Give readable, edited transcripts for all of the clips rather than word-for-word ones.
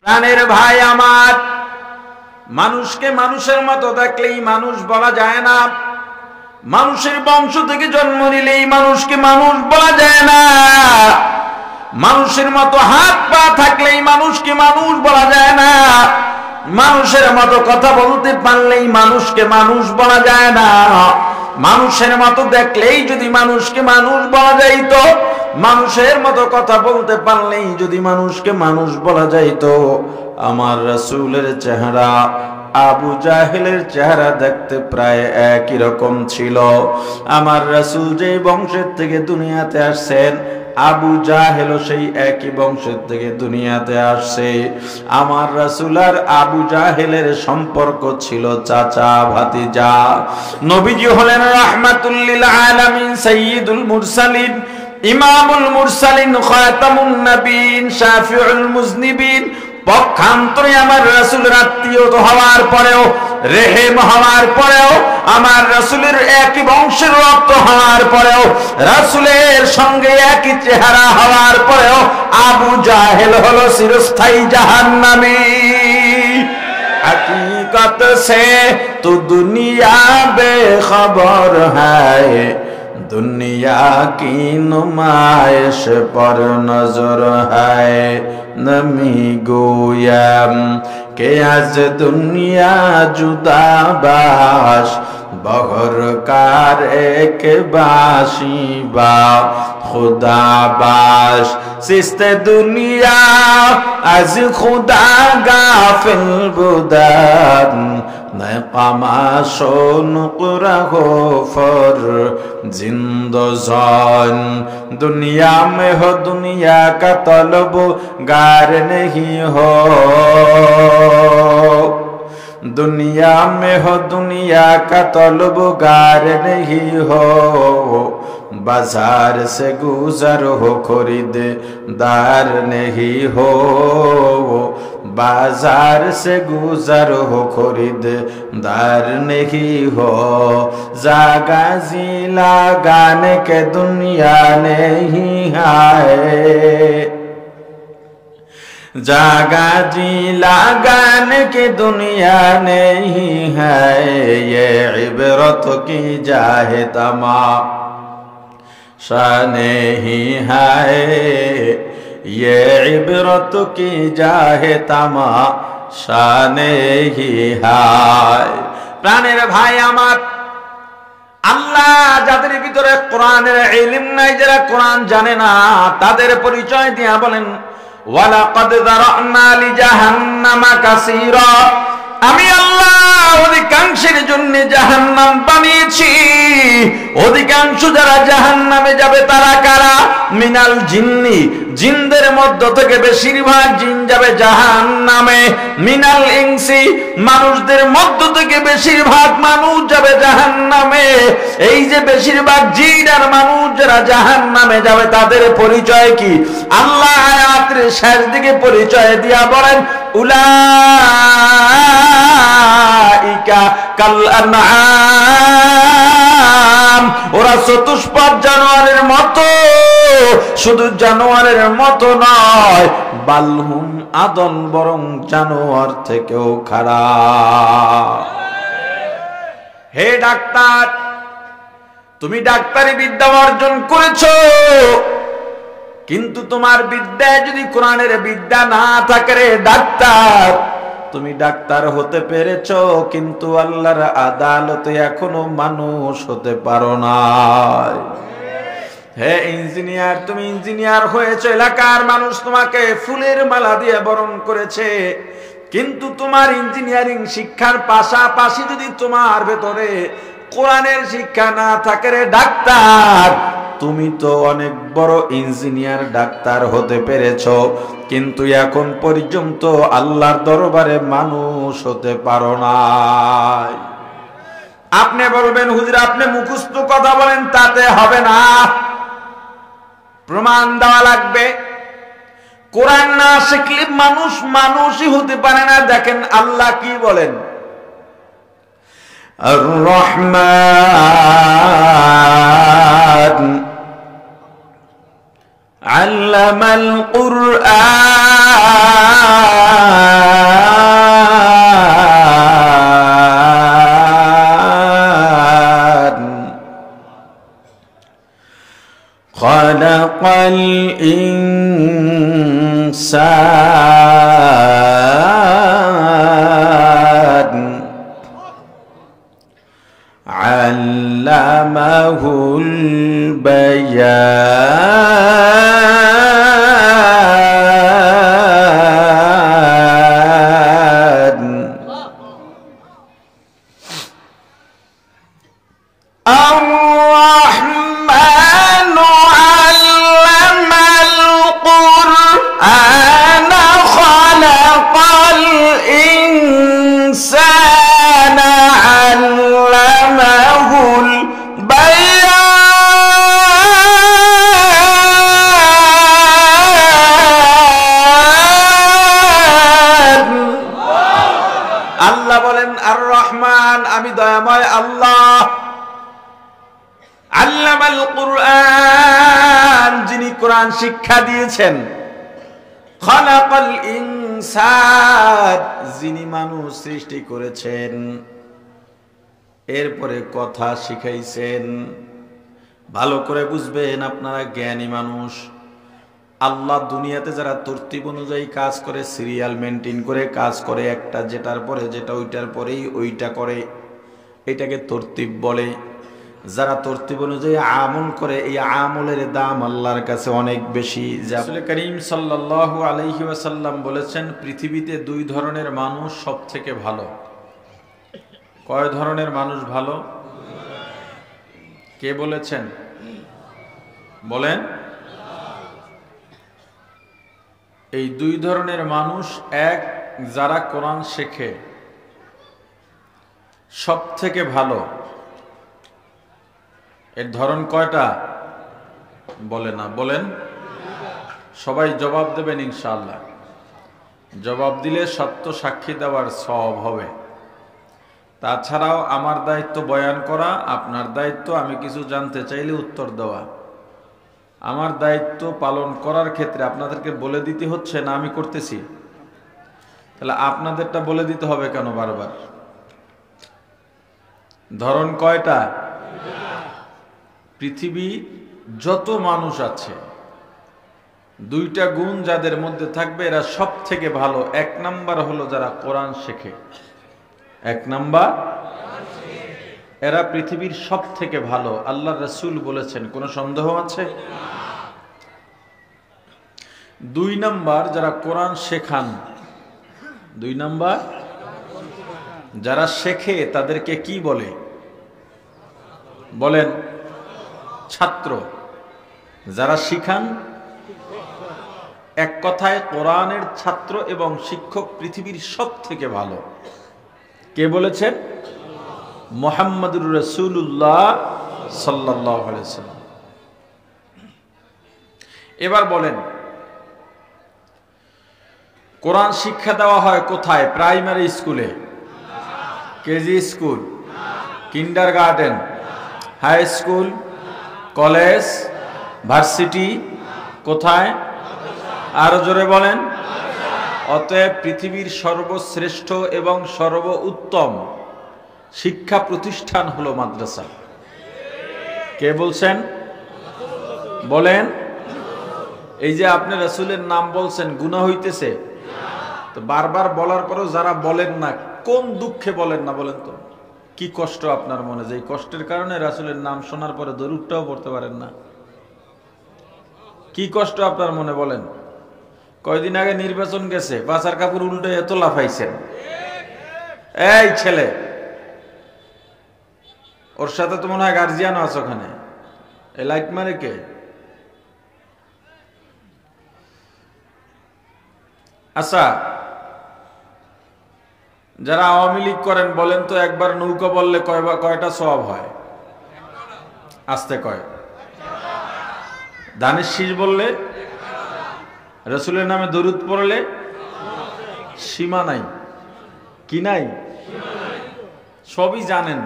প্রাণের ভাই আমার, মানুষকে মানুষের মতো দেখলেই মানুষ বলা যায় না। মানুষের বংশ থেকে জন্ম নিলেই মানুষকে মানুষ বলা যায় না। মানুষের মতো হাত পা থাকলেই মানুষকে মানুষ বলা যায় না। মানুষের মতো কথা বলতে পারলেই মানুষকে মানুষ বলা যায় না। মানুষের মতো দেখলেই যদি মানুষকে মানুষ বলা যাইত, মানুষের মতো কথা বলতে পারলেই যদি মানুষকে মানুষ বলা যাইত, আমার রাসূলের চেহারা আবু জাহেলের চেহারা দেখতে প্রায় একই রকম ছিল। আমার রাসূল যে বংশের থেকে দুনিয়াতে আসছেন, আবু জাহেল সেই একই বংশের থেকে দুনিয়াতে আসছে। আমার রাসূল আর আবু জাহেলের সম্পর্ক ছিল চাচা ভাতিজা। নবীজি হলেন রাহমাতুল লিল আলামিন, সাইয়্যিদুল মুরসালিন, ইমামুল মুরসালিন, খাতামুন নবীন, শাফিউল মুজনিবিন। পক্ষান্তরে আমার রাসূলের আত্মীয় হওয়ার পরেও, রেহেম হওয়ার পরেও, আমার রাসূলের একই বংশের রক্ত হওয়ার পরেও, রাসূলের সঙ্গে একই চেহারা হওয়ার পরেও আবু জাহেল হলো চিরস্থায়ী জাহান্নামী। हकीकत से तो दुनिया बेखबर है, दुनिया की नुमाइश पर नजर है। नमी गोयम के आज दुनिया जुदा बाश, बहर कार एक बाशी बा खुदा बाश। सिस्ते दुनिया आज खुदा गाफिल बुदान, नकामाशो नुकरा हो फर जिंदोजान। दुनिया में हो दुनिया का तलब गार नहीं हो, दुनिया में हो दुनिया का तलबगार नहीं हो। बाजार से गुजर हो खरीददार नहीं हो, बाजार से गुजर हो खरीददार नहीं हो। जागा जिला गाने के दुनिया नहीं है, जागा जी लगान की दुनिया नहीं है। ये इबरत की जाहे तमाशा नहीं है, ये इबरत की जाहे तमाशा नहीं है। প্রাণের ভাই আমার, আল্লাহ যাদের ভিতরে কোরআনের ইলম নাই, যারা কোরআন জানে না, তাদের পরিচয় দিয়া বলেন ওয়ালাকাদ যারানা লিজাহান্নামা কাসীরা। আমি আল্লাহ অধিকাংশের জন্য জাহান্নাম বানিয়েছি। অধিকাংশ যারা জাহান্নামে যাবে তারা কারা? মিনাল জিন্নি, জিনদের মধ্য থেকে বেশিরভাগ জিন যাবে জাহান্নামে। মিনাল ইনসি, মানুষদের মধ্য থেকে বেশিরভাগ মানুষ যাবে জাহান্নামে। এই যে বেশিরভাগ জিন আর মানুষ যারা জাহান্নামে যাবে তাদের পরিচয় কি? আল্লাহ আয়াতের শেষ দিকে পরিচয় দিয়া বলেন উলাইকা কাল আনআম, ওরা চতুষ্পদ জানোয়ারের মতো। শুধু জানোয়ারের মতো নয়, বালহুম আদল, বরং জানোয়ার থেকেও খারাপ। হে ডাক্তার, তুমি ডাক্তারি বিদ্যা অর্জন করেছো, কিন্তু তোমার বিদ্যায় যদি কোরআনের বিদ্যা না থাকে রে ডাক্তার, তুমি ডাক্তার হতে পেরেছো কিন্তু আল্লাহর আদালতে এখনো মানুষ হতে পারো নাই। হে ইঞ্জিনিয়ার, তুমি ইঞ্জিনিয়ার হয়েছো, এলাকার মানুষ তোমাকে ফুলের মালা দিয়ে বরণ করেছে, কিন্তু তোমার ইঞ্জিনিয়ারিং শিক্ষার পাশাপাশি যদি তোমার ভেতরে কোরআনের শিক্ষা না থাকে রে ডাক্তার, তুমি তো অনেক বড় ইঞ্জিনিয়ার ডাক্তার হতে পেরেছো, কিন্তু এখন পর্যন্ত আল্লাহর দরবারে মানুষ হতে পারো নাই। আপনি বলবেন হুজুর আপনি মুখস্থ কথা বলেন, তাতে হবে না, প্রমাণ দেওয়া লাগবে। কোরআন না শিখলে মানুষ মানুষই হতে পারে না। দেখেন আল্লাহ কি বলেন, আর রহমান আল্লামাল কুরআন বলেন আর রহমান, আমি দয়াময় আল্লাহ। আল্লামাল কুরআন, যিনি কোরআন শিক্ষা দিয়েছেন। খালাকাল ইনসান, যিনি মানুষ সৃষ্টি করেছেন, এরপরে কথা শিখাইছেন। ভালো করে বুঝবেন, আপনারা জ্ঞানী মানুষ। আল্লাহ দুনিয়াতে যারা তরতিব অনুযায়ী কাজ করে, সিরিয়াল মেনটেন করে কাজ করে, একটা যেটার পরে যেটা, ওইটার পরেই ওইটা করে, এটাকে তরতিব বলে। যারা তরতিব অনুযায়ী আমল করে, এই আমলের দাম আল্লাহর কাছে অনেক বেশি। রাসূল করিম সাল্লাল্লাহু আলাইহি ওয়াসাল্লাম বলেছেন, পৃথিবীতে দুই ধরনের মানুষ সব থেকে ভালো। কয় ধরনের মানুষ ভালো? কে বলেছেন? বলেন। এই দুই ধরনের মানুষ, এক, যারা কোরআন শেখে, সব থেকে ভালো। এর ধরন কয়টা? বলে না, বলেন। সবাই জবাব দেবেন ইনশাআল্লাহ। জবাব দিলে সত্য সাক্ষী দেওয়ার সওয়াব হবে। তাছাড়াও আমার দায়িত্ব বয়ান করা, আপনার দায়িত্ব আমি কিছু জানতে চাইলে উত্তর দেওয়া। আমার দায়িত্ব পালন করার ক্ষেত্রে আপনাদেরকে বলে দিতে হচ্ছে না আমি করতেছি, তাহলে আপনাদেরটা বলে দিতে হবে কেন বারবার? ধরন কয়টা? পৃথিবী যত মানুষ আছে, দুইটা গুণ যাদের মধ্যে থাকবে, এরা সব থেকে ভালো। এক নাম্বার হলো যারা কোরআন শেখে। এক নাম্বার, এরা পৃথিবীর সব থেকে ভালো। আল্লাহ রাসূল বলেছেন, কোনো সন্দেহ আছে? দুই নাম্বার যারা কোরআন শেখান। দুই নাম্বার যারা শেখে, তাদেরকে কি বলে? বলেন। ছাত্র। যারা শিখান, এক কথায় কোরআনের ছাত্র এবং শিক্ষক পৃথিবীর সব থেকে ভালো। কে বলেছেন? মুহাম্মদুর রাসূলুল্লাহ সাল্লাল্লাহু আলাইহি ওয়াসাল্লাম। এবার বলেন, কোরআন শিক্ষা দেওয়া হয় কোথায়? প্রাইমারি স্কুলে, KG school, kindergarten, high school, college, varsity, কোথায়? আরো জোরে বলেন। অতএব পৃথিবীর সর্বশ্রেষ্ঠ এবং সর্বোত্তম শিক্ষা প্রতিষ্ঠান হলো মাদ্রাসা। কে বলছেন? বলেন। এই যে আপনি রাসূলের নাম বলছেন, গুনাহ হইতেছে? তো বারবার বলার পরেও যারা বলেন না, কোন দুঃখে বলেন না বলেন তো? কি কষ্ট আপনার মনে, যে এই কষ্টের কারণে রাসূলের নাম শোনার পরে দরুদটাও পড়তে পারেন না? কি কষ্ট আপনার মনে বলেন? কয়দিন আগে নির্বাচন গেছে, বাঁচার কাপড় উল্টে এত লাফাইছেন। এই ছেলে, ওর সাথে তো মনে হয় গার্জিয়ানও আছে ওখানে। এই লাইট মারে কে? আচ্ছা, যারা আওয়ামী লীগ করেন বলেন তো, একবার নৌকা বললে কয়টা সওয়াব হয়? আস্তে কয়। ধানের শীষ বললে, রাসূলের নামে দরুদ পড়লে সীমা নাই। কি নাই? সবই জানেন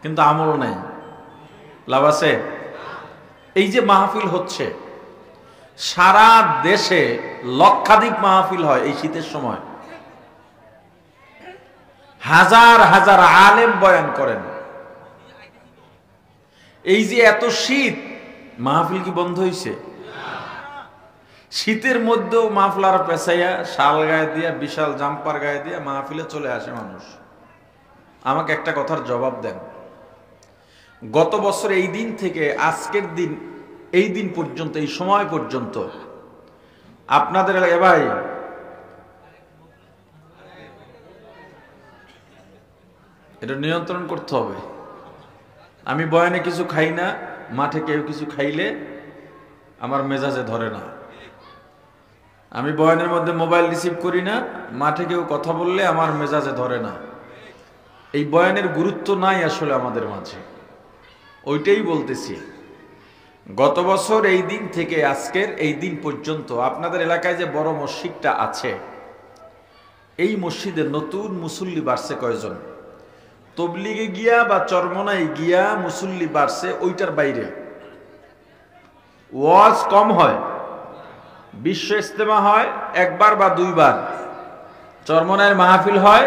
কিন্তু আমল নাই। লাভ আছে? এই যে মাহফিল হচ্ছে, সারা দেশে লক্ষাধিক মাহফিল হয় এই শীতের সময়। হাজার হাজার আলেম বয়ান করেন। এই যে এত শীত, মাহফিল কি বন্ধ হইছে? শীতের মধ্যেও মাফলার পেঁচাইয়া, শাল গায়ে দিয়া, বিশাল জাম্পার গায়ে দিয়া মাহফিলে চলে আসে মানুষ। আমাকে একটা কথার জবাব দেন। গত বছর এই দিন থেকে আজকের দিন, এই দিন পর্যন্ত, এই সময় পর্যন্ত আপনাদের ভাই এটা নিয়ন্ত্রণ করতে হবে। আমি বয়ানে কিছু খাই না, মাঠে কেউ কিছু খাইলে আমার মেজাজে ধরে না। আমি বয়ানের মধ্যে মোবাইল রিসিভ করি না, মাঠে কেউ কথা বললে আমার মেজাজে ধরে না। এই বয়ানের গুরুত্ব নাই আসলে আমাদের মাঝে, ওইটাই বলতেছি। গত বছর এই দিন থেকে আজকের এই দিন পর্যন্ত আপনাদের এলাকায় যে বড় মসজিদটা আছে, এই মসজিদে নতুন মুসল্লি বাড়ছে কয়জন? তবলিগে গিয়া বা চরমনায় গিয়া মুসল্লি বাড়ছে ওইটার বাইরে। ওয়াজ কম হয়, বিশ্ব ইজতেমা হয় একবার বা দুইবার, চরমনায়ের মাহফিল হয়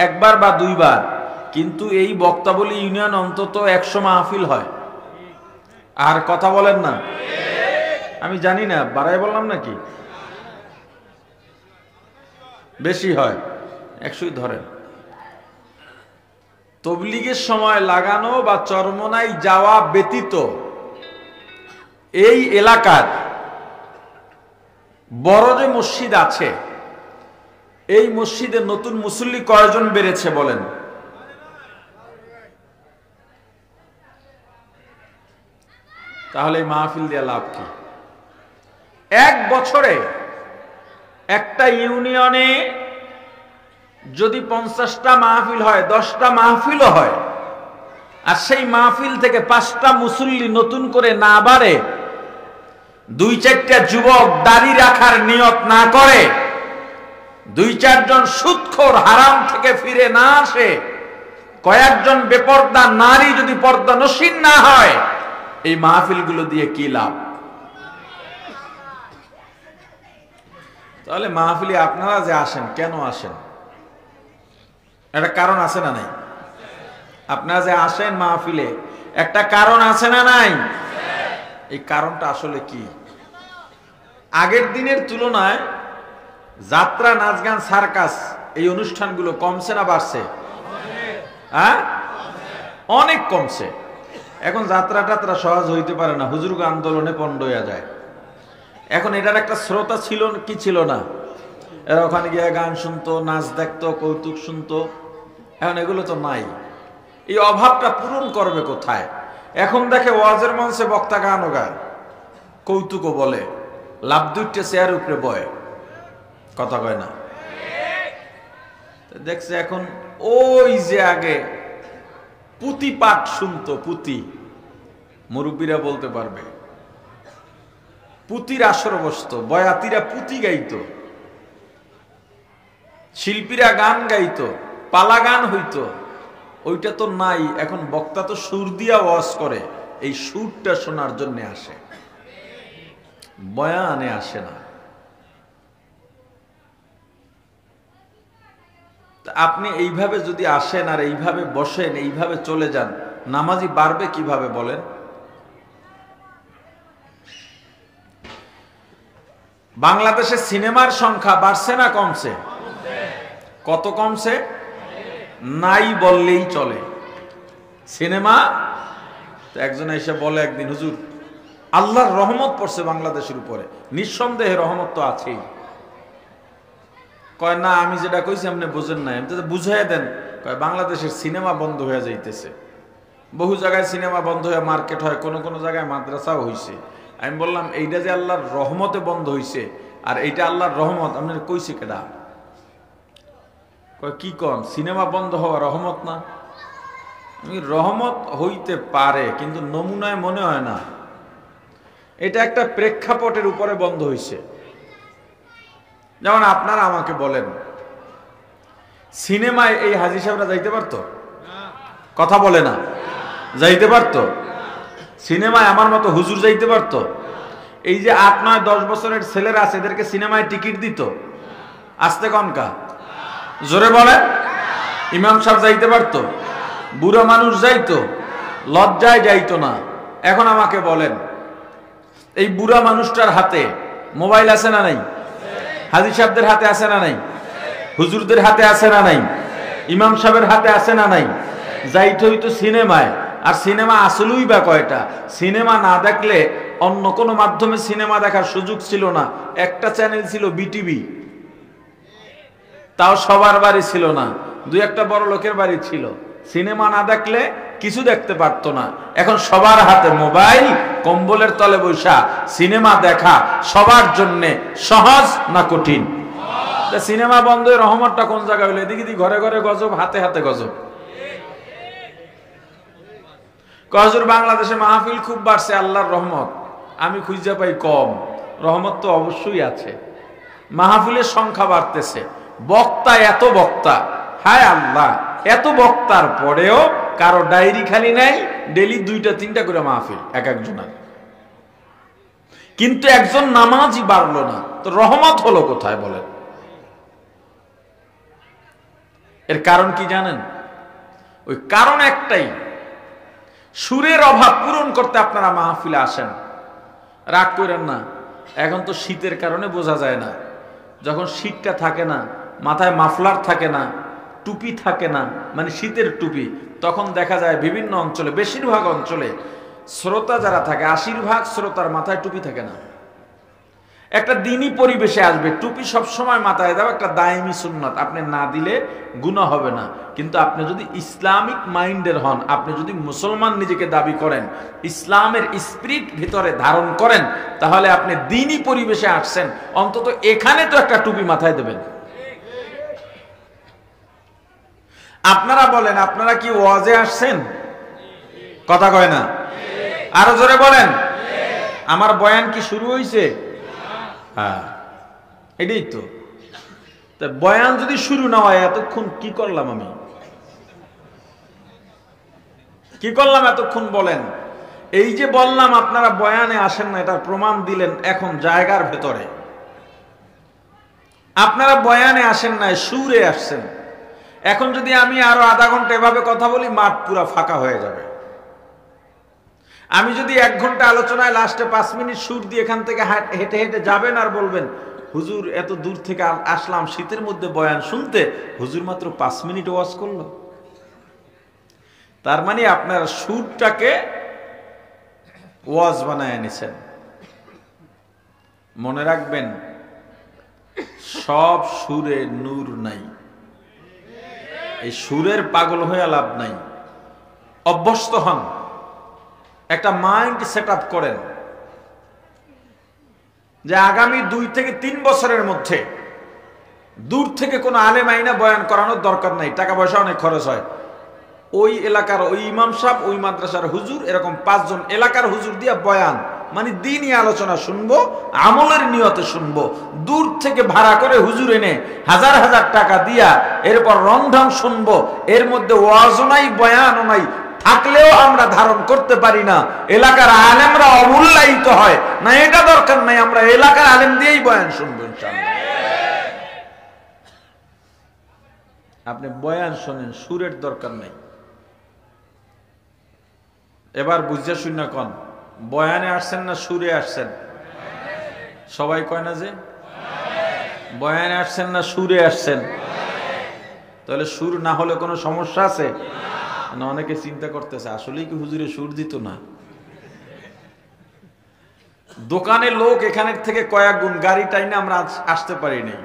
একবার বা দুইবার, কিন্তু এই বক্তাবলী ইউনিয়ন অন্তত 100 মাহফিল হয়। আর কথা বলেন না? আমি জানি না, বাড়াই বললাম নাকি? বেশি হয়, 100ই ধরেন। তবলিগের সময় লাগানো বা চরমনায় যাওয়া ব্যতীত এই এলাকার বড় যে মসজিদ আছে, এই মসজিদে নতুন মুসল্লি কয়জন বেড়েছে বলেন? তাহলে এই মাহফিল দিয়ে লাভ কি? এক বছরে একটা ইউনিয়নে যদি 50টা মাহফিল হয়, 10টা মাহফিলও হয়, আর সেই মাহফিল থেকে 5টা মুসল্লি নতুন করে না বাড়ে, 2-4টা যুবক দাড়ি রাখার নিয়ত না করে, 2-4 জন সুদখোর হারাম থেকে ফিরে না আসে, কয়েকজন বেপর্দা নারী যদি পর্দা নসীন না হয়, এই মাহফিলগুলো দিয়ে কি লাভ? তাহলে মাহফিলে আপনারা যে আসেন, কেন আসেন? একটা কারণ আছে না নাই? আপনারা যে আসেন মাহফিলে, একটা কারণ আছে না নাই? এই কারণটা আসলে কি? আগের দিনের তুলনায় যাত্রা, নাচ, গান, সার্কাস এই অনুষ্ঠানগুলো কমছে না বাড়ছে? হ্যাঁ, অনেক কমছে। এখন যাত্রা টাত্রা সহজ হইতে পারে না, হুজুরগ আন্দোলনে পণ্ড হইয়া যায়। এখন এটার একটা শ্রোতা ছিল কি ছিল না? এরা ওখানে গিয়ে গান শুনতো, নাচ দেখতো, কৌতুক শুনতো। এখন এগুলো তো নাই। এই অভাবটা পূরণ করবে কোথায়? এখন দেখে ওয়াজের মঞ্চে বক্তা গানও গায়, কৌতুকও বলে, লাভ 2টা চেয়ার উপরে বয়, কথা কয় না। দেখছে এখন ওই যে আগে পুঁতি পাঠ শুনতো, পুঁতি, মুরব্বীরা বলতে পারবে, পুঁতির আসর বসতো, বয়াতিরা পুঁতি গাইতো, শিল্পীরা গান গাইতো, পালা গান হইতো, ওইটা তো নাই। এখন বক্তা তো সুর দিয়া ওয়াজ করে, এই সুরটা শোনার জন্য আসে, বয়ানে আসে না। আপনি এইভাবে যদি আসেন আর এইভাবে বসেন, এইভাবে চলে যান, নামাজি বাড়বে কিভাবে বলেন? বাংলাদেশে সিনেমার সংখ্যা বাড়ছে না কমছে? কত কমছে? নাই বললেই চলে। সিনেমা তো একজন এসে বলে একদিন, হুজুর আল্লাহর রহমত পড়ছে বাংলাদেশের উপরে। নিঃসন্দেহে রহমত তো আছেই। কয় না, আমি যেটা কইছি আপনি বুঝেন নাই, আমি তো বুঝাই দেন। কয় বাংলাদেশের সিনেমা বন্ধ হয়ে যাইতেছে, বহু জায়গায় সিনেমা বন্ধ হয়ে মার্কেট হয়, কোন কোন জায়গায় মাদ্রাসাও হইছে। আমি বললাম এইটা যে আল্লাহর রহমতে বন্ধ হইছে, আর এইটা আল্লাহর রহমত আপনার কইছে কেডা? কয় কি কন, সিনেমা বন্ধ হওয়া রহমত না? আমি রহমত হইতে পারে, কিন্তু নমুনায় মনে হয় না। এটা একটা প্রেক্ষাপটের উপরে বন্ধ হইছে। যেমন আপনারা আমাকে বলেন, সিনেমায় এই হাজী সাহেবরা যাইতে পারতো? কথা বলে না, যাইতে পারতো? সিনেমায় আমার মতো হুজুর যাইতে পারতো? এই যে 8, 9, 10 বছরের ছেলেরা আছে, এদেরকে সিনেমায় টিকিট দিত? আসতে কনকা জোরে বলেন। ইমাম সাহেব যাইতে পারতো? বুড়ো মানুষ যাইতো? লজ্জায় যাইতো না। এখন আমাকে বলেন, এই বুড়া মানুষটার হাতে মোবাইল আছে না নাই? হাজী সাহেবদের হাতে আছে না নাই? হুজুরদের হাতে আছে না নাই? ইমাম সাহেবের হাতে আছে না নাই? যাইতে হইতো সিনেমায়। আর সিনেমা আসলেই বা কয়টা? সিনেমা না দেখলে অন্য কোনো মাধ্যমে সিনেমা দেখার সুযোগ ছিল না। একটা চ্যানেল ছিল বিটিভি, তাও সবার বাড়ি ছিল না, 2-1টা বড় লোকের বাড়ি ছিল। সিনেমা না দেখলে কিছু দেখতে পারতো না। এখন সবার হাতে মোবাইল, কম্বলের তলে বৈশা সিনেমা দেখা সবার জন্য সহজ না কঠিন? সিনেমা বন্ধ, রহমতটা কোন জায়গায় হইলো? এদিকে ঘরে ঘরে গজব, হাতে হাতে গজব। হুজুর বাংলাদেশে মাহফিল খুব বাড়ছে, আল্লাহর রহমত আমি খুঁজে পাই কম। রহমত তো অবশ্যই আছে, মাহফিলের সংখ্যা বাড়তেছে, বক্তা এত বক্তা, হায় আল্লাহ, এত বক্তার পরেও কারো ডায়েরি খালি নাই, ডেলি 2টা-3টা করে মাহফিল এক একজনের। কিন্তু একজন নামাজই বাড়লো না, তো রহমত হলো কোথায় বলেন? এর কারণ কি জানেন? ওই কারণ একটাই, সুরের অভাব পূরণ করতে আপনারা মাহফিলে আসেন। রাগ করেন না, এখন তো শীতের কারণে বোঝা যায় না। যখন শীতটা থাকে না, মাথায় মাফলার থাকে না, টুপি থাকে না, মানে শীতের টুপি, তখন দেখা যায় বিভিন্ন অঞ্চলে, বেশিরভাগ অঞ্চলে শ্রোতা যারা থাকে 80% শ্রোতার মাথায় টুপি থাকে না। একটা দিনই পরিবেশে আসবে, টুপি সবসময় মাথায় দাও, একটা দায়মি সুন্নাত, আপনি না দিলে গুনাহ হবে না। কিন্তু আপনি যদি ইসলামিক মাইন্ডের হন, আপনি যদি মুসলমান নিজেকে দাবি করেন, ইসলামের স্পিরিট ভিতরে ধারণ করেন, তাহলে আপনি দিনই পরিবেশে আসছেন, অন্তত এখানে তো একটা টুপি মাথায় দেবেন। আপনারা বলেন, আপনারা কি ওয়াজে আসছেন? কথা কয় না, আরো জোরে বলেন। আমার বয়ান কি শুরু হয়েছে? হ্যাঁ, এটাই তো। বয়ান যদি শুরু না হয়, এতক্ষণ কি করলাম আমি? কি করলাম এতক্ষণ বলেন? এই যে বললাম আপনারা বয়ানে আসেন না, এটার প্রমাণ দিলেন এখন জায়গার ভেতরে। আপনারা বয়ানে আসেন না, সুরে আসছেন। এখন যদি আমি আরো আধা ঘন্টা এভাবে কথা বলি, মাঠ পুরা ফাঁকা হয়ে যাবে। আমি যদি 1 ঘন্টা আলোচনায় লাস্টে 5 মিনিট সুর দিয়ে এখান থেকে হেঁটে হেঁটে যাবেন আর বলবেন, হুজুর এত দূর থেকে আসলাম শীতের মধ্যে বয়ান শুনতে, হুজুর মাত্র 5 মিনিট ওয়াজ করলো। তার মানে আপনার সুরটাকে ওয়াজ বানায় নিছেন। মনে রাখবেন, সব সুরে নূর নাই। এই সুরের পাগল হয়ে লাভ নাই। অভ্যস্ত হন, একটা মাইন্ড সেট আপ করেন যে আগামী 2 থেকে 3 বছরের মধ্যে দূর থেকে কোনো আলেম আইনা বয়ান করানোর দরকার নাই, টাকা পয়সা অনেক খরচ হয়। ওই এলাকার ওই ইমাম সাহেব, ওই মাদ্রাসার হুজুর, এরকম 5 জন এলাকার হুজুর দিয়া বয়ান, মানে দিনই আলোচনা শুনবো, আমলের নিয়তে শুনবো। দূর থেকে ভাড়া করে হুজুর এনে হাজার হাজার টাকা দিয়া এরপর রংঢং শুনবো, এর মধ্যে ওয়াজও নাই, বয়ানও নাই, থাকলেও আমরা ধারণ করতে পারি না, এলাকার আলেমরা অমূল্যায়িত হয় না, এটা দরকার নাই, আমরা এলাকার আলেম দিয়েই বয়ান শুনবো ইনশাআল্লাহ। আপনি বয়ান শোনেন, সুরের দরকার নাই। এবার বুঝে শুন না, কোন বয়ানে আসছেন না সুরে আসছেন? সবাই কয় না যে বয়ানে আসছেন না সুরে আসছেন? তাহলে সুর না হলে কোনো সমস্যা আছে না? অনেকে চিন্তা করতেছে আসলেই কি হুজুরে সুর দিত না? দোকানের লোক এখানের থেকে কয়েক গুণ গাড়ি টাইনে আমরা আসতে পারি নাই।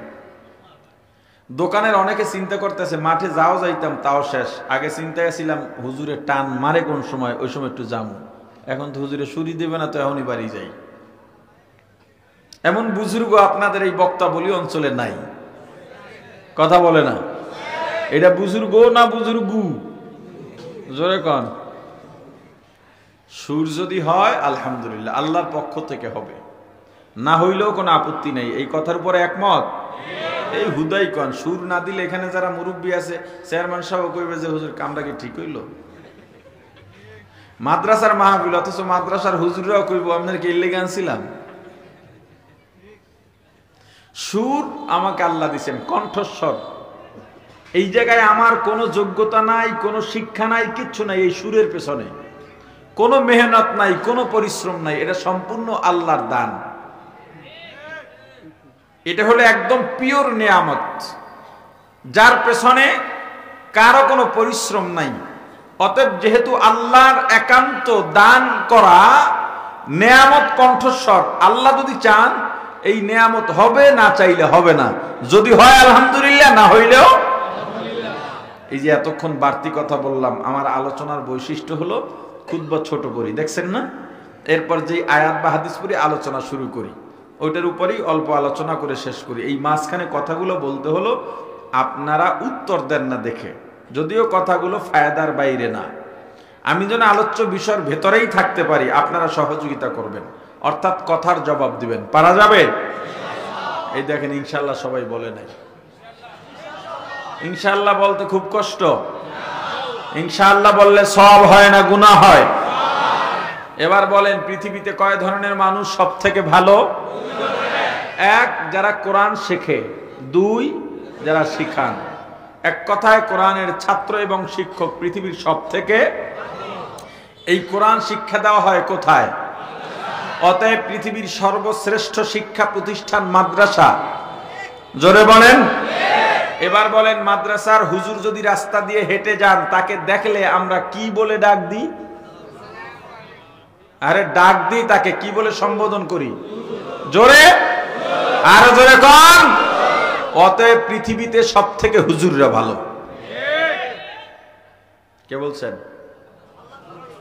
দোকানের অনেকে চিন্তা করতেছে মাঠে যাও যাইতাম তাও শেষ, আগে চিন্তায় ছিলাম হুজুরে টান মারে কোন সময়, ওই সময় একটু যাবো, এখন তো হুজুরে সুরি দেবে না, তো এখনই বাড়ি যাই। এমন বুজুর্গ আপনাদের এই বক্তা বলি অঞ্চলে নাই। কথা বলে না, এটা বুজুর্গ না বুজুর্গু? জোরে কন। সুর যদি হয় আলহামদুলিল্লাহ, আল্লাহর পক্ষ থেকে হবে, না হইলেও কোনো আপত্তি নেই। এই কথার উপরে একমত? এই হুদাই কন, সুর না দিলে এখানে যারা মুরব্বী আছে, চেয়ারম্যান সাহেব কইবে যে হুজুর কামটা কি ঠিক হইল? মাদ্রাসার মাহফিল, অথচ মাদ্রাসার হুজুররাও কইব আপনার কি এর লেগে আনছিলাম? সুর আমাকে আল্লাহ দিছেন, কণ্ঠস্বর। এই জায়গায় আমার কোনো যোগ্যতা নাই, কোনো শিক্ষা নাই, কিচ্ছু নাই। এই সুরের পেছনে কোনো মেহনত নাই, কোনো পরিশ্রম নাই, এটা সম্পূর্ণ আল্লাহর দান। এটা হলো একদম পিওর নেয়ামত, যার পেছনে কারো কোনো পরিশ্রম নাই। অতএব যেহেতু আল্লাহর একান্ত দান করা নেয়ামত, কণ্ঠস্বর, আল্লাহ যদি চান এই নেয়ামত হবে, না চাইলে হবে না। যদি হয় আলহামদুলিল্লাহ, না হইলেও। এই যে এতক্ষণ বাড়তি কথা বললাম, আমার আলোচনার বৈশিষ্ট্য হলো খুতবা ছোট করি, দেখছেন না? এরপর যে আয়াত বা হাদিস পড়ি আলোচনা শুরু করি, ওইটার উপরেই অল্প আলোচনা করে শেষ করি। এই মাঝখানে কথাগুলো বলতে হলো আপনারা উত্তর দেন না দেখে, যদিও কথাগুলো ফায়দার বাইরে না। আমি যেন আলোচ্য বিষয়ের ভেতরেই থাকতে পারি, আপনারা সহযোগিতা করবেন, অর্থাৎ কথার জবাব দিবেন। পারা যাবে? এই দেখেন ইনশাল্লাহ সবাই বলে নাই। ইনশাআল্লাহ বলতে খুব কষ্ট। ইনশাআল্লাহ বললে সওয়াব হয় না গুনাহ হয়? এবার বলেন, পৃথিবীতে কয় ধরনের মানুষ সব থেকে ভালো? এক, যারা কোরআন শেখে। দুই, যারা শিখান। এক কথায় কোরআনের ছাত্র এবং শিক্ষক পৃথিবীর সব থেকে। এই কোরআন শিক্ষা দেওয়া হয় কোথায়? অতএব পৃথিবীর সর্বশ্রেষ্ঠ শিক্ষা প্রতিষ্ঠান মাদ্রাসা। জোরে বলেন। এবার বলেন, মাদ্রাসার হুজুর যদি রাস্তা দিয়ে হেঁটে যান, তাকে দেখলে আমরা কি বলে ডাক দিই? আরে ডাক দিই, তাকে কি বলে সম্বোধন করি? জোরে, আরো জোরে কোন? অতএব পৃথিবীতে সব থেকে হুজুররা ভালো। কে বলছেন?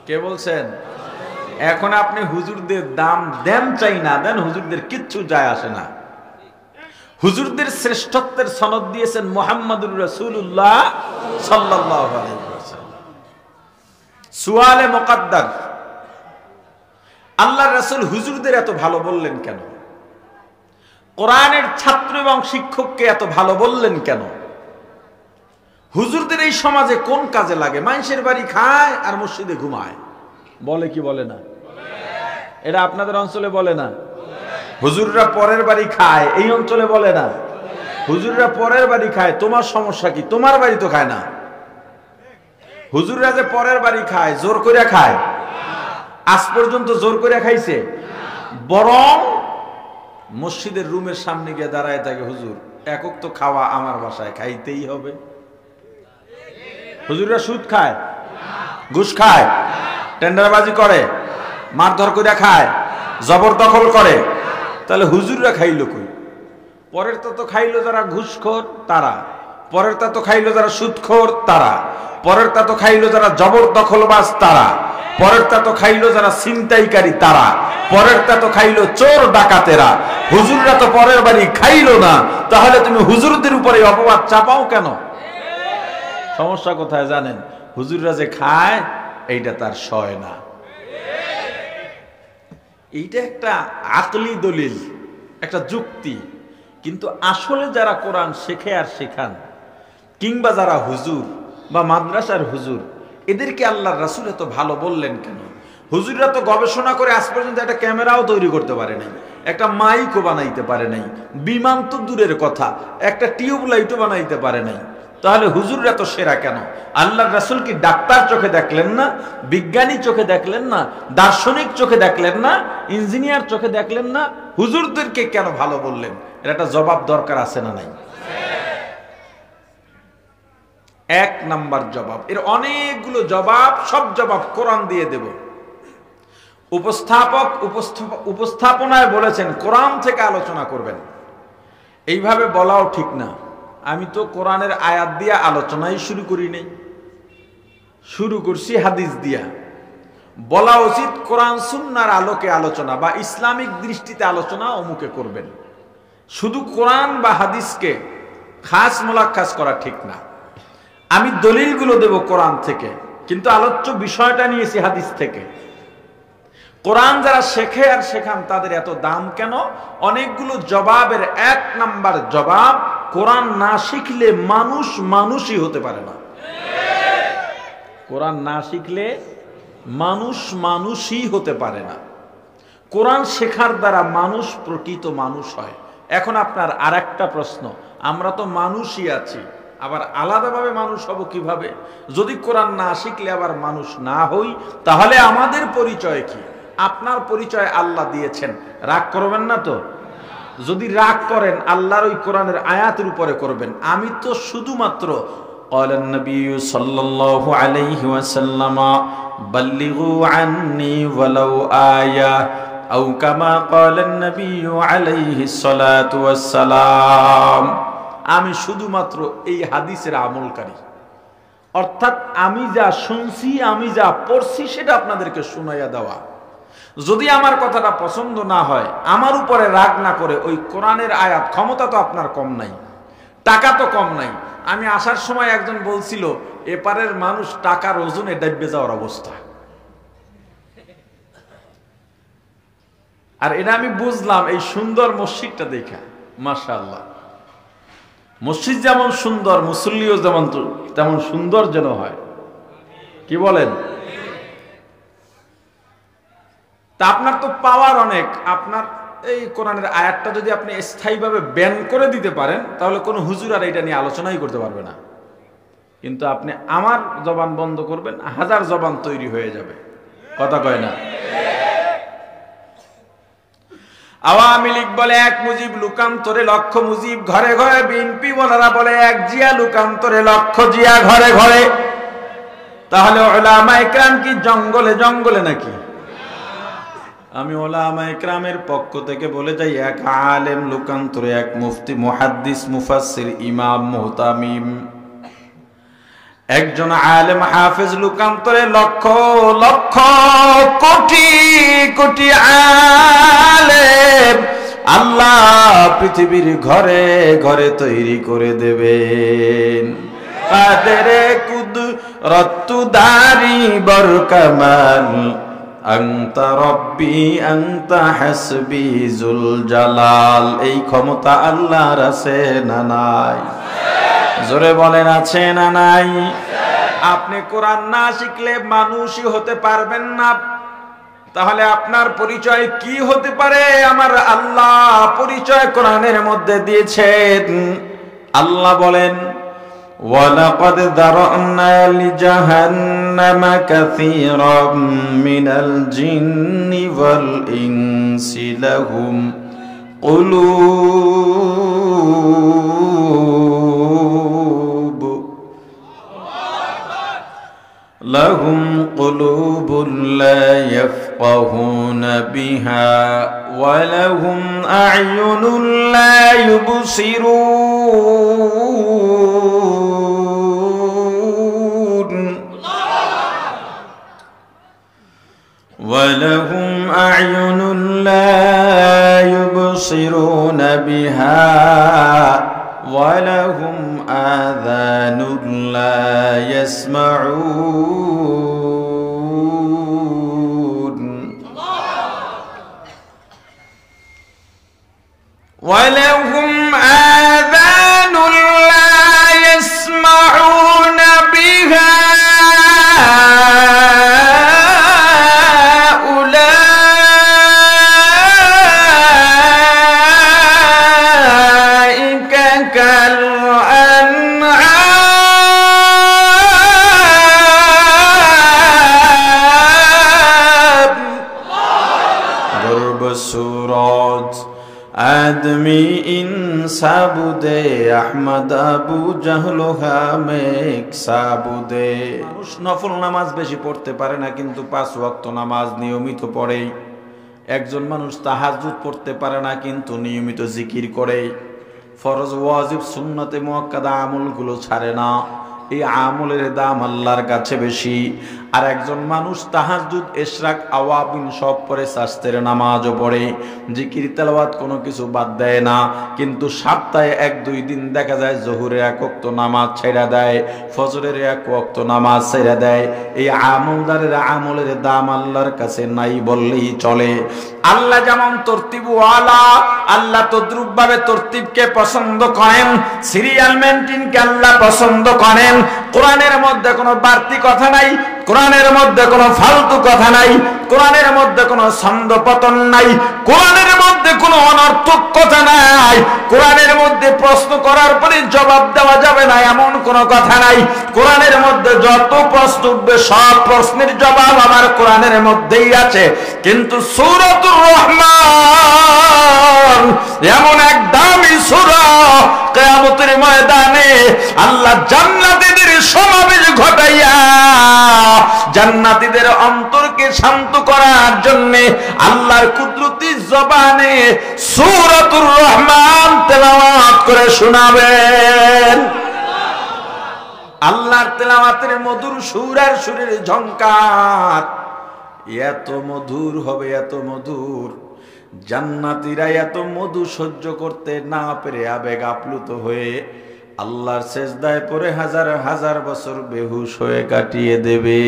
কে বলছেন? এখন আপনি হুজুরদের দাম দেন চাই না দেন, হুজুরদের কিচ্ছু যায় আসে না। হুজুরদের শ্রেষ্ঠত্বের সনদ দিয়েছেন মুহাম্মদুর রাসূলুল্লাহ সাল্লাল্লাহু আলাইহি ওয়াসাল্লাম। সুয়ালে মুকাদ্দার, আল্লাহর রাসূল হুজুরদের এত ভালো বললেন কেন? কোরআনের ছাত্র এবং শিক্ষককে এত ভালো বললেন কেন? হুজুরদের এই সমাজে কোন কাজে লাগে? মানুষের বাড়ি খায় আর মসজিদে ঘুমায়, বলে কি বলে না? এটা আপনাদের অঞ্চলে বলে না? হুজুররা পরের বাড়ি খায়, এই অঞ্চলে বলে না? হুজুররা পরের বাড়ি খায়, তোমার সমস্যা কি? তোমার বাড়ি তো খায় না। হুজুররা যে পরের বাড়ি খায়, জোর করে খায়? আজ পর্যন্ত জোর করে খাইছে? বরং মসজিদের রুমের সামনে গিয়ে দাঁড়ায় থাকে, হুজুর একক তো খাওয়া আমার বাসায় খাইতেই হবে। হুজুররা সুদ খায়, ঘুষ খায়, টেন্ডারবাজি করে, মারধর করে খায়, জবরদখল করে। তাহলে হুজুররা খাইলো কই? পরের তো খাইলো যারা ঘুষখোর তারা, পরের তো খাইলো যারা সুদখোর তারা, পরের তো খাইলো যারা জবরদখলবাজ তারা, পরের তো খাইলো যারা ছিনতাইকারী তারা, পরের তো খাইলো চোর ডাকাতেরা। হুজুররা তো পরের বাড়ি খাইলো না, তাহলে তুমি হুজুরদের উপরে অপবাদ চাপাও কেন? সমস্যা কোথায় জানেন? হুজুররা যে খায় এইটা তার সয় না। এইটা একটা আকলি দলিল, একটা যুক্তি। কিন্তু আসলে যারা কোরআন শেখে আর শেখান, কিংবা যারা হুজুর বা মাদ্রাসার হুজুর, এদেরকে আল্লাহর রাসূল এত ভালো বললেন কেন? হুজুররা তো গবেষণা করে আজ পর্যন্ত একটা ক্যামেরাও তৈরি করতে পারে নাই, একটা মাইকও বানাইতে পারে নাই, বিমান তো দূরের কথা, একটা টিউবলাইটও বানাইতে পারে নাই। তাহলে হুজুররা তো সেরা কেন? আল্লাহর রাসূল কি ডাক্তার চোখে দেখলেন না? বিজ্ঞানী চোখে দেখলেন না? দার্শনিক চোখে দেখলেন না? ইঞ্জিনিয়ার চোখে দেখলেন না? হুজুরদেরকে কেন ভালো বললেন? এর একটা জবাব দরকার আছে না নাই? এক নাম্বার জবাব, এর অনেকগুলো জবাব, সব জবাব কোরআন দিয়ে দেব। উপস্থাপনায় বলেছেন কোরআন থেকে আলোচনা করবেন। এইভাবে বলাও ঠিক না। আমি তো কোরআনের আয়াত দিয়ে আলোচনাই শুরু করি নাই, শুরু করছি হাদিস দিয়া। বলা উচিত কোরআন সুন্নাহর আলোকে আলোচনা বা ইসলামিক দৃষ্টিতে আলোচনা অমুকে করবেন। শুধু কোরআন বা হাদিসকে খাস মোলাক্কাস করা ঠিক না। আমি দলিলগুলো দেব কোরআন থেকে, কিন্তু আলোচ্য বিষয়টা নিয়েছি হাদিস থেকে। কোরআন যারা শেখে আর শেখান তাদের এত দাম কেন? অনেকগুলো জবাবের এক নাম্বার জবাব, কোরআন না শিখলে মানুষ মানুষই হতে পারে না। কোরআন না শিখলে মানুষ মানুষই হতে পারে না। কোরআন শেখার দ্বারা মানুষ প্রকৃত মানুষ হয়। এখন আপনার আর একটা প্রশ্ন, আমরা তো মানুষই আছি, আবার আলাদাভাবে মানুষ হব কিভাবে? যদি কোরআন না শিখলে আবার মানুষ না হই, তাহলে আমাদের পরিচয় কি? আপনার পরিচয় আল্লাহ দিয়েছেন, রাগ করবেন না তো? যদি রাগ করেন আল্লাহর ওই কোরআনের আয়াতের উপরে করবেন। আমি তো শুধুমাত্র قال النبي صلى الله عليه وسلم بلغوا عني ولو آية أو كما قال النبي عليه الصلاة والسلام। আমি শুধুমাত্র এই হাদিসের আমলকারী, অর্থাৎ আমি যা শুনছি, আমি যা পড়ছি সেটা আপনাদেরকে শুনাইয়া দেওয়া। যদি আমার কথাটা পছন্দ না হয়, আমার উপরে রাগ না করে ওই কোরআনের আয়াত, ক্ষমতা তো আপনার কম নাই, টাকা তো কম নাই। আমি আসার সময় একজন বলছিল এপারের মানুষ টাকার ওজনে ডাইবে যাওয়ার অবস্থা। আর এটা আমি বুঝলাম এই সুন্দর মসজিদটা দেখা, মাশাআল্লাহ। মসজিদ যেমন সুন্দর, মুসল্লিও যেমন তেমন সুন্দর যেন হয়। কি বলেন? তা আপনার তো পাওয়ার অনেক, আপনার এই কোরআনের আয়াতটা যদি আপনি স্থায়ীভাবে ব্যান করে দিতে পারেন তাহলে কোনো হুজুর আর এটা নিয়ে আলোচনাই করতে পারবে না। কিন্তু আপনি আমার জবান বন্ধ করবেন, হাজার জবান তৈরি হয়ে যাবে। কথা কয় না? আওয়ামী লীগ বলে এক মুজিব, লুকান্তরে লক্ষ মুজিব, ঘরে ঘরে বিএনপি বলারা বলে এক জিয়া, লুকান্তরে লক্ষ জিয়া ঘরে ঘরে। তাহলে উলামায়ে কেরাম কি জঙ্গলে জঙ্গলে নাকি? আমি উলামায়ে কেরামের পক্ষ থেকে বলে যাই, এক আলেম লুকান্তরে এক মুফতি, মুহাদ্দিস, মুফাসসির, ইমাম, মুহতামিম, একজন আলেম হাফেজ, লুকান্তরে লক্ষ লক্ষ কোটি কোটি আলেম আল্লাহ পৃথিবীর ঘরে ঘরে তৈরি করে দেবেন। কাদেরে কুদরতু দারি বরকামাল, আনতা রব্বি আনতা হাসবি জুল জালাল। এই ক্ষমতা আল্লাহর আছে না নাই? জোরে বলেন আছে না নাই? আপনি কোরআন না শিখলে মানুষই হতে পারবেন না। তাহলে আপনার পরিচয় কি হতে পারে? আমার আল্লাহ পরিচয় কোরআনের মধ্যে দিয়েছেন। আল্লাহ বলেন, ওয়ালাকাদ দারানা লিজাহান্নামা কাসীরাম মিনাল জিন্নি ওয়াল ইনসি লাহুম قلوب لا يفقهون بها ولهم أعين لا يبصرون ولهم أعين لا يبصرون بها ولهم آذان لا يسمعون ولهم آذان لا يسمعون بها आदमी ইনসাবুদে আহমদ আবু জাহলহা মেক সাবুদে। মানুষ নফল নামাজ বেশি পড়তে পারে না, কিন্তু 5 ওয়াক্ত নামাজ নিয়মিত পড়ে। একজন মানুষ তাহাজ্জুদ পড়তে পারে না, কিন্তু নিয়মিত জিকির করে। ফরজ, ওয়াজিব, সুন্নতে মুআক্কাদা আমলগুলো ছাড়ে না। এই আমলের দাম আল্লাহর কাছে বেশি। আর একজন মানুষ তাহাজ্জুদ, ইশরাক, আওয়াবিন সব পড়ে, শাস্তের নামাজও পড়ে, জিকির তেলাওয়াত কোনো কিছু বাদ দেয় না, কিন্তু সপ্তাহে 1-2 দিন দেখা যায় জোহরের 1 ওয়াক্ত নামাজ ছেড়ে দেয়, ফজরের 1 ওয়াক্ত নামাজ ছেড়ে দেয়। এই আমলদারের আমলের দাম আল্লাহর কাছে নাই বললেই চলে। আল্লাহ যেমন তরতিবওয়ালা, আল্লাহ তদ্রুপভাবে তরতিবকে পছন্দ করেন, সিরিয়াল মেইনটেইনকে আল্লাহ পছন্দ করেন। কোরআনের মধ্যে কোনো বাড়তি কথা নাই, কোরআনের মধ্যে কোনো ফালতু কথা নাই, কোরআনের মধ্যে কোনো ছন্দ পতন নাই, কোরআনের মধ্যে কোনো অনর্থক কথা নাই, কোরআনের মধ্যে প্রশ্ন করার পরে জবাব দেওয়া যাবে না এমন কোনো কথা নাই। কোরআনের মধ্যে যত প্রশ্ন উঠবে সব প্রশ্নের জবাব আমার কোরআনের মধ্যেই আছে। কিন্তু সূরাতুর রহমান এমন এক দামি সূরা, কিয়ামতের ময়দানে আল্লাহ জান্নাতীদের সমাবেশ ঘটাইয়া জান্নাতীদের অন্তরকে শান্ত করার জন্য আল্লাহর কুদরতি জবানে সূরাতুর রহমান তেলাওয়াত করে শোনাবেন। আল্লাহর তেলাওয়াতের মধুর সুর আর সুরের ঝংকার এত মধুর হবে, এত মধুর, জান্নাতীরা এত মধু সহ্য করতে না পেরে আবেগ আপ্লুত হয়ে আল্লাহর সেজদায় পড়ে হাজার হাজার বছর বেহুশ হয়ে কাটিয়ে দেবে।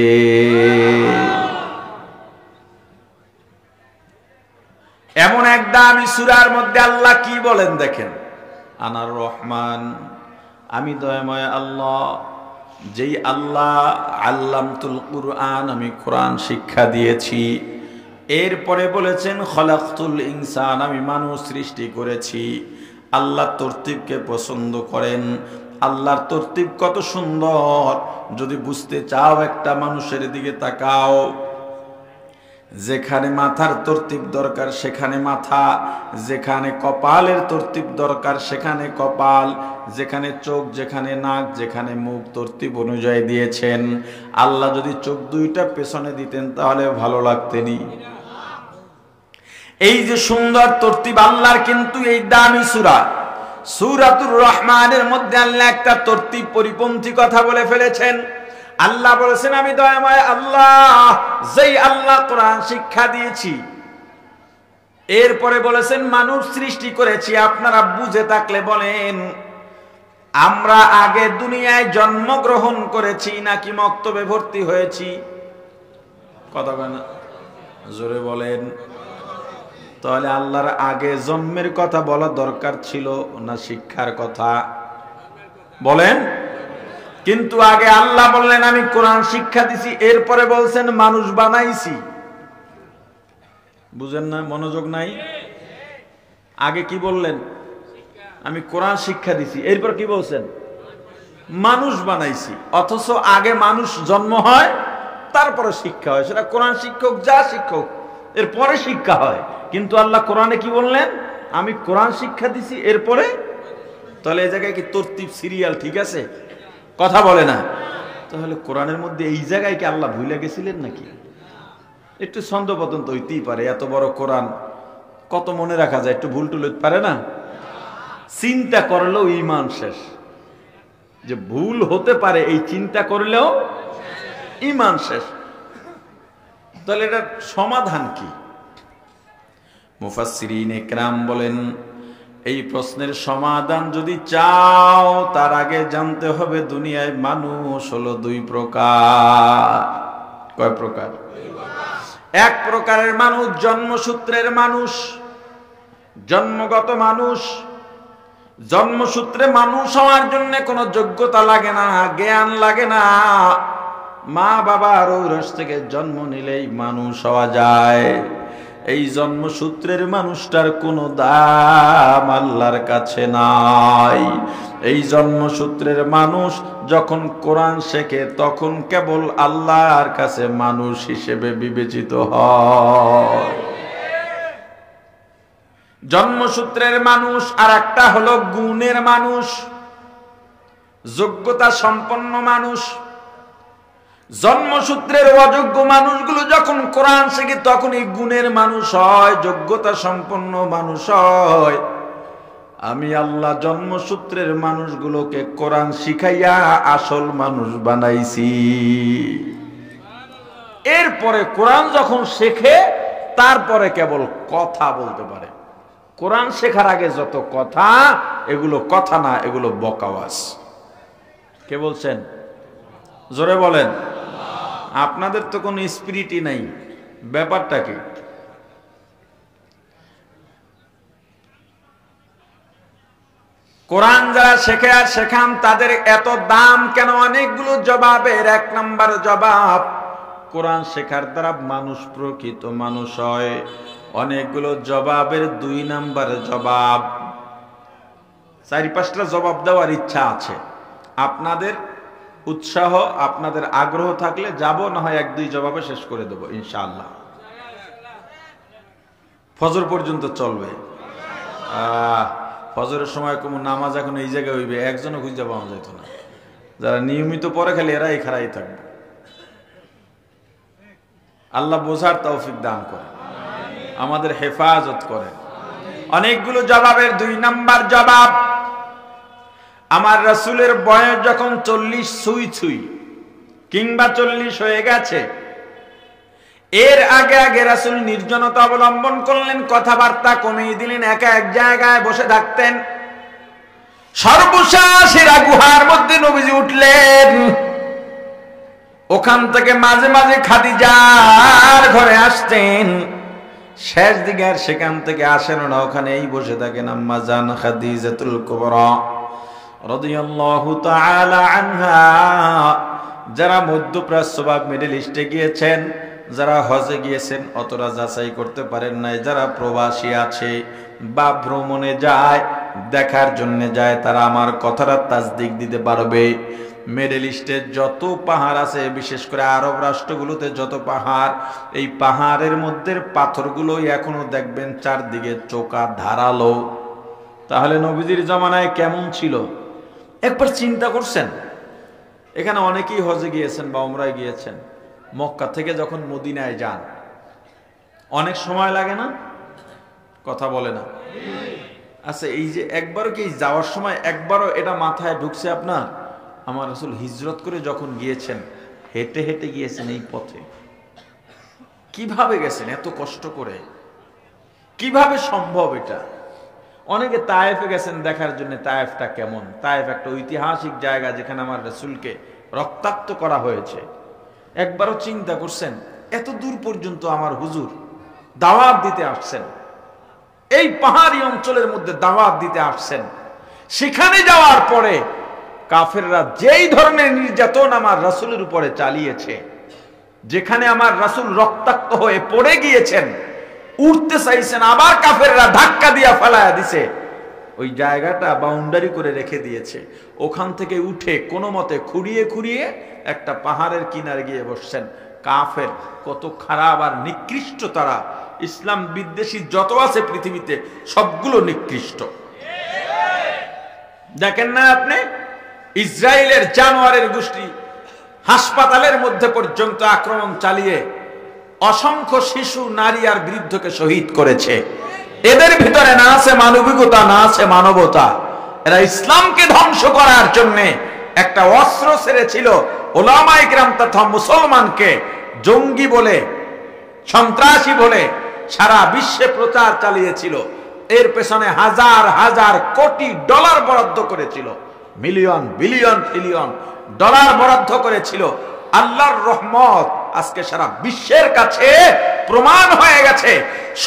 এমন এক দামি সূরার মধ্যে আল্লাহ কি বলেন দেখেন, আনার রহমান আমি দয়াময় আল্লাহ, যেই আল্লাহ আল্লামতুল কুরআন, আমি কোরআন শিক্ষা দিয়েছি। এরপরে বলেছেন খলাকতুল ইনসান, আমি মানুষ সৃষ্টি করেছি। আল্লাহ তরতিবকে পছন্দ করেন। আল্লাহর তরতিব কত সুন্দর, যদি বুঝতে চাও একটা মানুষের দিকে তাকাও। যেখানে মাথার তরতিব দরকার সেখানে মাথা, যেখানে কপালের তরতিব দরকার সেখানে কপাল, যেখানে চোখ, যেখানে নাক, যেখানে মুখ তরতিব অনুযায়ী দিয়েছেন। আল্লাহ যদি চোখ দুইটা পেছনে দিতেন তাহলে ভালো লাগতেনি। এই যে সুন্দর তরতিব আল্লাহর, কিন্তু এই দামি সূরা সূরাতুর রহমানের মধ্যে আল্লাহ একটা তরতিব পরিপন্থী কথা বলে ফেলেছেন। আল্লাহ বলেছেন আমি দয়াময় আল্লাহ, যেই আল্লাহ কোরআন শিক্ষা দিয়েছি। এরপরে বলেছেন মানুষ সৃষ্টি করেছি। আপনারা বুঝে থাকলে বলেন, আমরা আগে দুনিয়ায় জন্মগ্রহণ করেছি নাকি মক্তবে ভর্তি হয়েছি? কথা বলেন, জোরে বলেন। তাহলে আল্লাহর আগে জন্মের কথা বলা দরকার ছিল না শিক্ষার কথা? বলেন। কিন্তু আগে আল্লাহ বললেন আমি কোরআন শিক্ষা দিছি, এরপরে বলছেন মানুষ বানাইছি। বুঝেন না? মনোযোগ নাই। আগে কি বললেন? আমি কোরআন শিক্ষা দিছি, এরপর কি বলছেন? মানুষ বানাইছি। অথচ আগে মানুষ জন্ম হয়, তারপরে শিক্ষা হয়। সেটা কোরআন শিক্ষক যা শিক্ষক, এরপরে শিক্ষা হয়। কিন্তু আল্লাহ কোরআনে কি বললেন? আমি কোরআন শিক্ষা দিছি, এরপরে। তাহলে এই জায়গায় কি তরতিব সিরিয়াল ঠিক আছে? কথা বলে না। তাহলে কোরআনের মধ্যে এই জায়গায় কি আল্লাহ ভুলে গেছিলেন নাকি? একটু ছন্দপতন তো হইতেই পারে। এত বড় কোরআন কত মনে রাখা যায়, একটু ভুল টুল হইতে পারে না? চিন্তা করলেও ঈমান শেষ। যে ভুল হতে পারে এই চিন্তা করলেও ঈমান শেষ। তাহলে এটার সমাধান কি? মুফাসসিরিন ইকরাম বলেন, এই প্রশ্নের সমাধান যদি চাও তার আগে জানতে হবে দুনিয়ায় মানুষ হলো দুই প্রকার। কয় প্রকার? এক প্রকারের মানুষ জন্মসূত্রের মানুষ, জন্মগত মানুষ। জন্মসূত্রে মানুষ হওয়ার জন্য কোনো যোগ্যতা লাগে না, জ্ঞান লাগে না। মা বাবার ঔরস থেকে জন্ম নিলেই মানুষ হওয়া যায়। এই জন্মসূত্রের মানুষটার কোনো দাম আল্লাহর কাছে নাই। এই জন্মসূত্রের মানুষ যখন কোরআন শেখে তখন কেবল আল্লাহর কাছে মানুষ হিসেবে বিবেচিত হয়। জন্মসূত্রের মানুষ। আর একটা হলো গুণের মানুষ, যোগ্যতা সম্পন্ন মানুষ। জন্মসূত্রের অযোগ্য মানুষগুলো যখন কোরআন শেখে তখনই গুণের মানুষ হয়, যোগ্যতা সম্পন্ন মানুষ হয়। আমি আল্লাহ জন্মসূত্রের মানুষগুলোকে কোরআন শিখাইয়া আসল মানুষ বানাইছি। এরপরে কোরআন যখন শেখে তারপরে কেবল কথা বলতে পারে। কোরআন শেখার আগে যত কথা, এগুলো কথা না, এগুলো বকওয়াজ। কে বলছেন? জোরে বলেন। আপনাদের তো কোনো স্পিরিটই নাই। ব্যাপারটা কি? কোরআন যারা শেখে আর শেখান তাদের এত দাম কেন? অনেকগুলো জবাবের এক নাম্বার জবাব, কোরআন শেখার দ্বারা মানুষ প্রকৃত মানুষ হয়। অনেকগুলো জবাবের দুই নাম্বার জবাব। 4-5টা জবাব দেওয়ার ইচ্ছা আছে। আপনাদের উৎসাহ, আপনাদের আগ্রহ থাকলে যাব, না হয় 1-2 জবাবে শেষ করে দেব ইনশাআল্লাহ। ফজর পর্যন্ত চলবে। ফজরের সময় কোনো নামাজ এখন এই জায়গায় হইবে, একজনও খুঁজে পাওয়া যেত না। যারা নিয়মিত পড়ে খালি এরাই খাড়াই থাকবে। আল্লাহ বোঝার তৌফিক দান করে, আমাদের হেফাজত করে। অনেকগুলো জবাবের 2 নাম্বার জবাব, আমার রাসূলের বয়স যখন 40 ছুঁই কিংবা 40 হয়ে গেছে, এর আগে আগে রাসূল নির্জনতা অবলম্বন করলেন, কথাবার্তা কমিয়ে দিলেন, একা এক জায়গায় বসে থাকতেন। সর্বশেষ হীরা গুহার মধ্যে নবীজি উঠলেন। ওখান থেকে মাঝে মাঝে খাদিজার ঘরে আসতেন। শেষ দিকে আর সেখান থেকে আসেন না, ওখানেই বসে থাকেন আম্মা জান খাদিজাতুল কুবরা রাদিয়াল্লাহু তাআলা আনহা, যারা মধ্যপ্রাচ্য বা মিডল ইস্টে গিয়েছেন, যারা হজে গিয়েছেন অতটা যাচাই করতে পারেন নাই, যারা প্রবাসী আছে বা ভ্রমণে যায়, দেখার জন্য যায়, তারা আমার কথাটা তাসদিক দিতে পারবে। মিডল ইস্টের যত পাহাড় আছে, বিশেষ করে আরব রাষ্ট্রগুলোতে যত পাহাড়, এই পাহাড়ের মধ্যে পাথরগুলো এখনো দেখবেন চারদিকে চোকা ধারালো। তাহলে নবীজির জামানায় কেমন ছিল একবার চিন্তা করছেন? এখানে অনেকেই হজে গিয়েছেন বা উমরায় গিয়েছেন, মক্কা থেকে যখন মদিনায় যান অনেক সময় লাগে না? কথা বলে না? আচ্ছা, এই যে একবারও কি যাওয়ার সময় একবারও এটা মাথায় ঢুকছে আপনার, আমার রাসূল হিজরত করে যখন গিয়েছেন হেঁটে হেঁটে গিয়েছেন এই পথে, কিভাবে গেছেন এত কষ্ট করে? কিভাবে সম্ভব এটা? অনেকে তায়েফে গেছেন দেখার জন্য, তায়েফটা কেমন। তায়েফ একটা ঐতিহাসিক জায়গা যেখানে আমার রাসূলকে রক্তাক্ত করা হয়েছে। একবারও চিন্তা করছেন এত দূর পর্যন্ত আমার হুজুর দাওয়াত দিতে আসছেন, এই পাহাড়ি অঞ্চলের মধ্যে দাওয়াত দিতে আসছেন, সেখানে যাওয়ার পরে কাফেররা যেই ধরনের নির্যাতন আমার রাসূলের উপরে চালিয়েছে, যেখানে আমার রাসূল রক্তাক্ত হয়ে পড়ে গিয়েছেন, উঠতে চাইছেন, আবার কাফেররা ধাক্কা দিয়া ফেলায়া দিছে, ওই জায়গাটা বাউন্ডারি করে রেখে দিয়েছে। ওখান থেকে উঠে কোনো মতে খুঁড়িয়ে খুঁড়িয়ে একটা পাহাড়ের কিনারে গিয়ে বসছেন। কাফের কত খারাপ আর নিকৃষ্ট তারা! ইসলাম বিদ্বেষী যত আছে পৃথিবীতে সবগুলো নিকৃষ্ট। দেখেন না আপনি, ইসরায়েলের জানোয়ারের গোষ্ঠী হাসপাতালের মধ্যে পর্যন্ত আক্রমণ চালিয়ে অসংখ্য শিশু, নারী আর বৃদ্ধকে শহীদ করেছে। এদের ভিতরে না আছে মানবিকতা, না আছে মানবতা। এরা ইসলামকে ধ্বংস করার জন্য একটা অস্ত্র ছেড়েছিল। ওলামায়ে কেরাম তথা মুসলমানকে জঙ্গি বলে, সন্ত্রাসী বলে সারা বিশ্বে প্রচার চালিয়েছিল। এর পেছনে হাজার হাজার কোটি ডলার বরাদ্দ করেছিল, মিলিয়ন বিলিয়ন ট্রিলিয়ন ডলার বরাদ্দ করেছিল। আল্লাহর রহমত আজকে সারা বিশ্বের কাছে প্রমাণ হয়ে গেছে,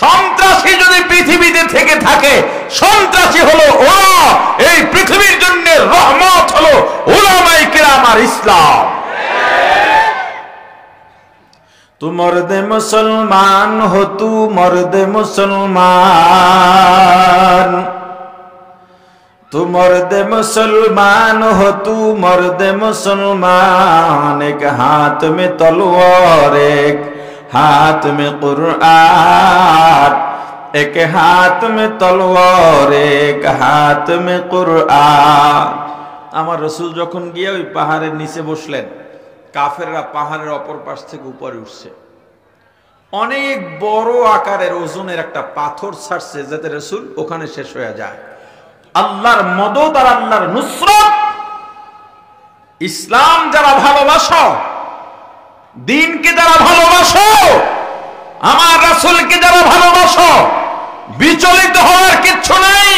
সন্ত্রাসী যদি পৃথিবীতে থেকে থাকে, সন্ত্রাসী হলো ওরা। এই পৃথিবীর জন্য রহমত হলো উলামায়ে কেরাম আর ইসলাম। তু মর্দে মুসলমান হো, তু মর্দে মুসলমান, तू मर्द मुसलमान हो, तू मर्द मुसलमान। एक हाथ में तलवार, एक हाथ में कुरआन, एक हाथ में तलवार, एक हाथ में कुरआन। আমার রাসূল যখন গিয়ে ওই পাহাড়ের নিচে বসলেন, কাফেররা পাহাড়ের অপর পাশ থেকে উপরে উঠছে। অনেক বড় আকারের ওজনের একটা পাথর ছাড়ছে যাতে রাসূল ওখানে শেষ হয়ে যায়। আল্লাহর মদদ আর আল্লাহর নুসরত, ইসলাম যারা ভালোবাসো, দ্বীনকে যারা ভালোবাসো, আমার রাসূলকে যারা ভালোবাসো, বিচলিত হওয়ার কিচ্ছু নেই।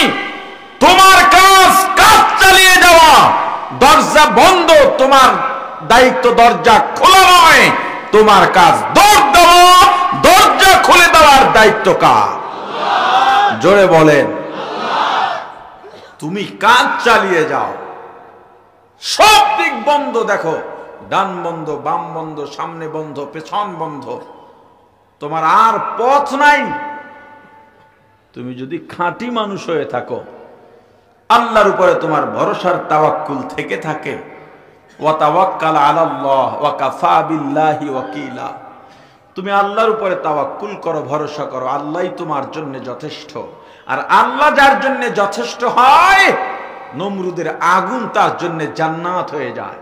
তোমার কাজ কাজ চালিয়ে যাওয়া। দরজা বন্ধ, তোমার দায়িত্ব দরজা খোলা নয়। তোমার কাজ দৌড় দেওয়া, দরজা খুলে দেওয়ার দায়িত্ব কার? জোরে বলেন। তুমি কাজ চালিয়ে যাও, সব দিক বন্ধ, দেখো ডান বন্ধ, বাম বন্ধ, সামনে বন্ধ, পেছন বন্ধ, তোমার আর পথ নাই। তুমি যদি খাঁটি মানুষ হয়ে থাকো, আল্লাহর উপরে তোমার ভরসার তাওয়াক্কুল থেকে থাকে, ওয়া তাওয়াক্কাল আলাল্লাহ ওয়া কাফা বিল্লাহি ওয়াকিলা, তুমি আল্লাহর উপরে তাওয়াক্কুল করো, ভরসা করো, আল্লাহই তোমার জন্য যথেষ্ট। আর আল্লাহ যার জন্য যথেষ্ট হয়, নমরুদের আগুন তার জন্য জান্নাত হয়ে যায়।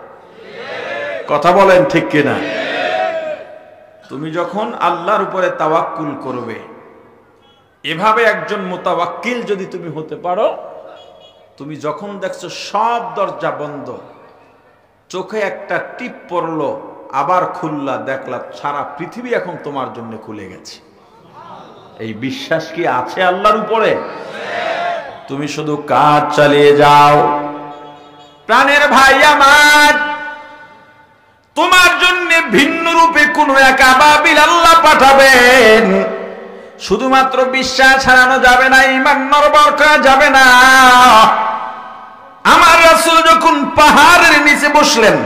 কথা বলেন ঠিক কিনা? তুমি যখন আল্লাহর উপরে তাওয়াক্কুল করবে, এভাবে একজন মুতাওয়াক্কিল যদি তুমি হতে পারো, তুমি যখন দেখছো সব দরজা বন্ধ, চোখে একটা টিপ পড়লো, আবার খুললা, দেখলা সারা পৃথিবী এখন তোমার জন্য খুলে গেছে, এই বিশ্বাস কি আছে আল্লাহর উপরে? তুমি শুধু কাজ চালিয়ে যাও। প্রাণের ভাই আমার, তোমার জন্য ভিন্ন রূপে কোন এক আবাবিল আল্লাহ পাঠাবেন। শুধুমাত্র বিশ্বাস হারানো যাবে না, ঈমান নড়বড় করা যাবে না। আমার রাসূল যখন পাহাড়ের নিচে বসলেন,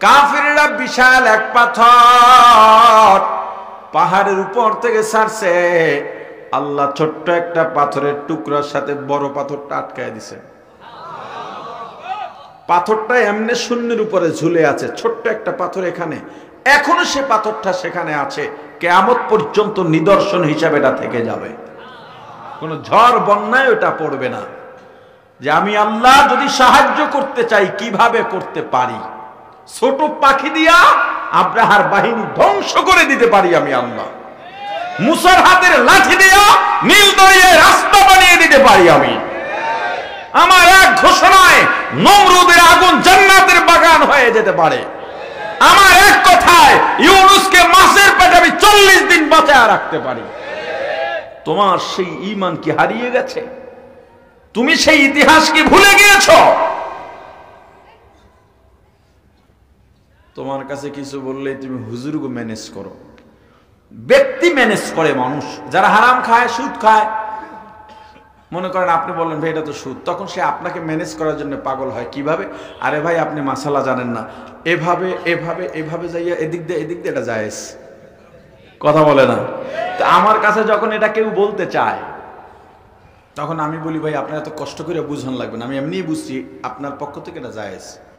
কাফিররা বিশাল এক পাথর পাহাড়ের উপর থেকে ছাড়ছে, আল্লাহ ছোট্ট একটা পাথরের টুকরার সাথে বড় পাথরটা আটকায় দিছে। পাথরটা এমনি শূন্যের উপরে ঝুলে আছে, ছোট্ট একটা পাথর এখানে, এখনো সে পাথরটা সেখানে আছে, কিয়ামত পর্যন্ত নিদর্শন হিসাবে এটা থেকে যাবে। কোন ঝড় বন্যায় ওটা পড়বে না। যে আমি আল্লাহ যদি সাহায্য করতে চাই কিভাবে করতে পারি, ছোট পাখি দিয়া আব্রাহার বাহিনী ধ্বংস করে দিতে পারি আমি আল্লাহ। মুসার হাতের লাঠি দিয়া নীল দরিয়ায় রাস্তা বানিয়ে দিতে পারি আমি। আমার এক ঘোষণায় নমরুদের আগুন জান্নাতের বাগান হয়ে যেতে পারে। আমার এক কথায় ইউনুসকে মাছের পেটে আমি 40 দিন বাঁচায় রাখতে পারি। তোমার সেই ঈমান কি হারিয়ে গেছে? তুমি সেই ইতিহাস কি ভুলে গিয়েছো? তোমার কাছে কিছু বললেই তুমি হুজুরকে ম্যানেজ করো। ব্যক্তি ম্যানেজ করে মানুষ, যারা হারাম খায়, সুদ খায়, মনে করেন আপনি বললেন ভাই এটা তো সুদ, তখন সে আপনাকে ম্যানেজ করার জন্য পাগল হয়। কিভাবে? আরে ভাই আপনি মাসালা জানেন না, এভাবে এভাবে এভাবে যাইয়া এদিক দিয়ে এটা জায়েজ, কথা বলে না। তো আমার কাছে যখন এটা কেউ বলতে চায়, তখন আমি বলি ভাই আপনার এত কষ্ট করে বুঝান লাগবে না, আমি এমনিই বুঝছি আপনার পক্ষ থেকে এটা জায়েজ।